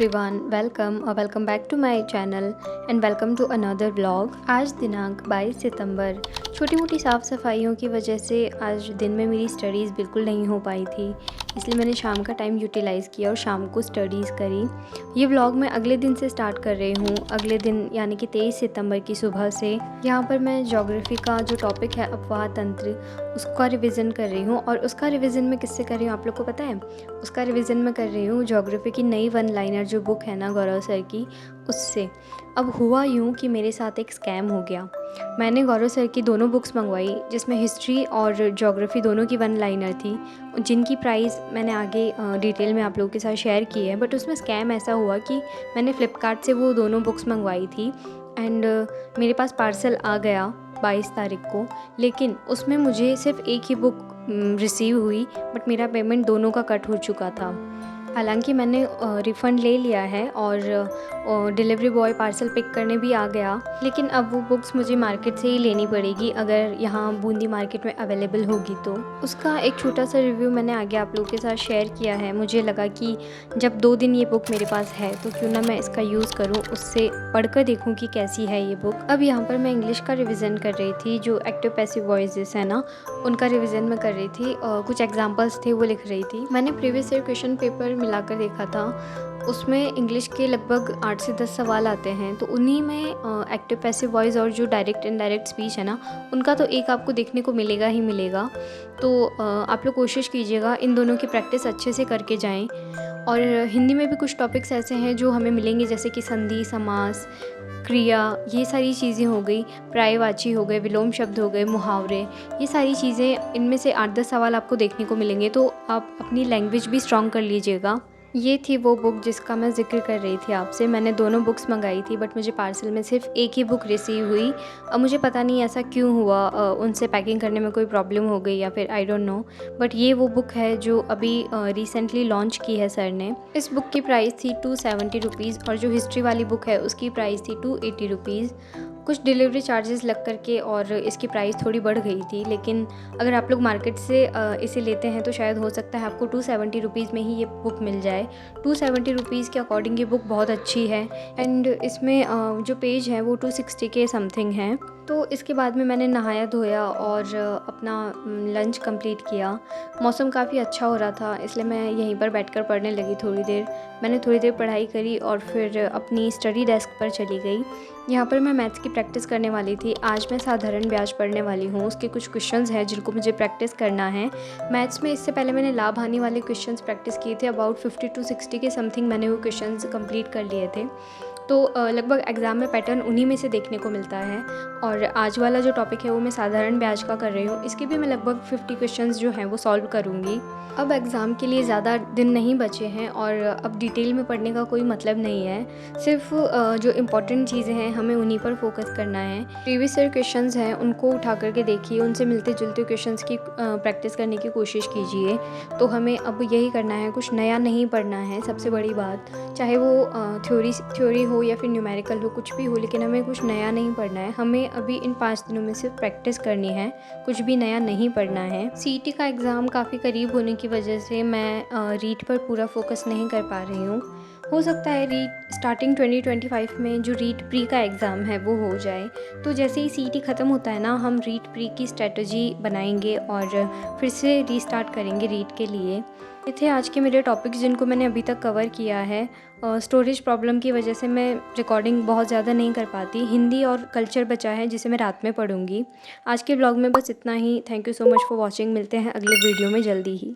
Everyone, welcome और welcome back to my channel and welcome to another vlog. आज दिनांक 22 सितंबर। छोटी मोटी साफ़ सफाइयों की वजह से आज दिन में मेरी स्टडीज़ बिल्कुल नहीं हो पाई थी, इसलिए मैंने शाम का टाइम यूटिलाइज़ किया और शाम को स्टडीज़ करी। ये व्लॉग मैं अगले दिन से स्टार्ट कर रही हूँ, अगले दिन यानी कि 23 सितंबर की सुबह से। यहाँ पर मैं ज्योग्राफी का जो टॉपिक है अपवाह तंत्र, उसका रिवीजन कर रही हूँ। और उसका रिवीजन मैं किससे कर रही हूँ आप लोग को पता है? उसका रिवीजन मैं कर रही हूँ ज्योग्राफी की नई वन लाइनर जो बुक है ना गौरव सर की, उससे। अब हुआ यूँ कि मेरे साथ एक स्कैम हो गया। मैंने गौरव सर की दोनों बुक्स मंगवाई, जिसमें हिस्ट्री और ज्योग्राफी दोनों की वन लाइनर थी, जिनकी प्राइस मैंने आगे डिटेल में आप लोगों के साथ शेयर की है। बट उसमें स्कैम ऐसा हुआ कि मैंने फ़्लिपकार्ट से वो दोनों बुक्स मंगवाई थी एंड मेरे पास पार्सल आ गया 22 तारीख को, लेकिन उसमें मुझे सिर्फ़ एक ही बुक रिसीव हुई, बट मेरा पेमेंट दोनों का कट हो चुका था। हालांकि मैंने रिफ़ंड ले लिया है और डिलीवरी बॉय पार्सल पिक करने भी आ गया, लेकिन अब वो बुक्स मुझे मार्केट से ही लेनी पड़ेगी अगर यहाँ बूंदी मार्केट में अवेलेबल होगी तो। उसका एक छोटा सा रिव्यू मैंने आगे आप लोगों के साथ शेयर किया है। मुझे लगा कि जब 2 दिन ये बुक मेरे पास है तो क्यों ना मैं इसका यूज़ करूँ, उससे पढ़कर देखूँ कि कैसी है ये बुक। अब यहाँ पर मैं इंग्लिश का रिविज़न कर रही थी, जो एक्टिव पैसिव वॉइसेस है ना, उनका रिविज़न मैं कर रही थी। कुछ एग्जाम्पल्स थे वो लिख रही थी। मैंने प्रीवियस ईयर क्वेश्चन पेपर मिलाकर देखा था, उसमें इंग्लिश के लगभग 8 से 10 सवाल आते हैं, तो उन्हीं में एक्टिव पैसिव वॉइस और जो डायरेक्ट इनडायरेक्ट स्पीच है ना, उनका तो एक आपको देखने को मिलेगा ही मिलेगा। तो आप लोग कोशिश कीजिएगा इन दोनों की प्रैक्टिस अच्छे से करके जाएं। और हिंदी में भी कुछ टॉपिक्स ऐसे हैं जो हमें मिलेंगे, जैसे कि संधि, समास, क्रिया, ये सारी चीज़ें हो गई, पर्यायवाची हो गए, विलोम शब्द हो गए, मुहावरे, ये सारी चीज़ें, इनमें से 8-10 सवाल आपको देखने को मिलेंगे, तो आप अपनी लैंग्वेज भी स्ट्रॉन्ग कर लीजिएगा। ये थी वो बुक जिसका मैं ज़िक्र कर रही थी आपसे। मैंने दोनों बुक्स मंगाई थी, बट मुझे पार्सल में सिर्फ एक ही बुक रिसीव हुई। अब मुझे पता नहीं ऐसा क्यों हुआ, उनसे पैकिंग करने में कोई प्रॉब्लम हो गई या फिर आई डोंट नो, बट ये वो बुक है जो अभी रिसेंटली लॉन्च की है सर ने। इस बुक की प्राइस थी 270 रुपीज़ और जो हिस्ट्री वाली बुक है उसकी प्राइस थी 280 रुपीज़। कुछ डिलीवरी चार्जेस लग करके और इसकी प्राइस थोड़ी बढ़ गई थी, लेकिन अगर आप लोग मार्केट से इसे लेते हैं तो शायद हो सकता है आपको 270 रुपीज़ में ही ये बुक मिल जाए। 270 रुपीज़ के अकॉर्डिंग ये बुक बहुत अच्छी है एंड इसमें जो पेज है वो 260 के समथिंग हैं। तो इसके बाद में मैंने नहाया धोया और अपना लंच कंप्लीट किया। मौसम काफ़ी अच्छा हो रहा था, इसलिए मैं यहीं पर बैठकर पढ़ने लगी थोड़ी देर। मैंने थोड़ी देर पढ़ाई करी और फिर अपनी स्टडी डेस्क पर चली गई। यहाँ पर मैं मैथ्स की प्रैक्टिस करने वाली थी। आज मैं साधारण ब्याज पढ़ने वाली हूँ, उसके कुछ क्वेश्चंस हैं जिनको मुझे प्रैक्टिस करना है। मैथ्स में इससे पहले मैंने लाभ हानि वाले क्वेश्चंस प्रैक्टिस किए थे, अबाउट 50 to 60 के समथिंग मैंने वो क्वेश्चंस कंप्लीट कर लिए थे। तो लगभग एग्ज़ाम में पैटर्न उन्हीं में से देखने को मिलता है। और आज वाला जो टॉपिक है वो मैं साधारण ब्याज का कर रही हूँ, इसके भी मैं लगभग 50 क्वेश्चंस जो हैं वो सॉल्व करूँगी। अब एग्ज़ाम के लिए ज़्यादा दिन नहीं बचे हैं और अब डिटेल में पढ़ने का कोई मतलब नहीं है। सिर्फ जो इम्पॉर्टेंट चीज़ें हैं हमें उन्हीं पर फोकस करना है। प्रीवियस ईयर क्वेश्चंस हैं उनको उठा करके देखिए, उनसे मिलते जुलते क्वेश्चंस की प्रैक्टिस करने की कोशिश कीजिए। तो हमें अब यही करना है, कुछ नया नहीं पढ़ना है, सबसे बड़ी बात। चाहे वो थ्योरी हो या फिर न्यूमेरिकल हो, कुछ भी हो, लेकिन हमें कुछ नया नहीं पढ़ना है। हमें अभी इन 5 दिनों में सिर्फ प्रैक्टिस करनी है, कुछ भी नया नहीं पढ़ना है। सीईटी का एग्ज़ाम काफ़ी करीब होने की वजह से मैं रीट पर पूरा फोकस नहीं कर पा रही हूँ। हो सकता है रीट स्टार्टिंग 2025 में जो रीट प्री का एग्ज़ाम है वो हो जाए, तो जैसे ही सीईटी ख़त्म होता है ना, हम रीट प्री की स्ट्रेटजी बनाएंगे और फिर से रीस्टार्ट करेंगे रीट के लिए। ये थे आज के मेरे टॉपिक्स जिनको मैंने अभी तक कवर किया है। स्टोरेज प्रॉब्लम की वजह से मैं रिकॉर्डिंग बहुत ज़्यादा नहीं कर पाती। हिंदी और कल्चर बचा है जिसे मैं रात में पढ़ूंगी। आज के ब्लॉग में बस इतना ही। Thank you so much for watching. मिलते हैं अगले वीडियो में जल्दी ही।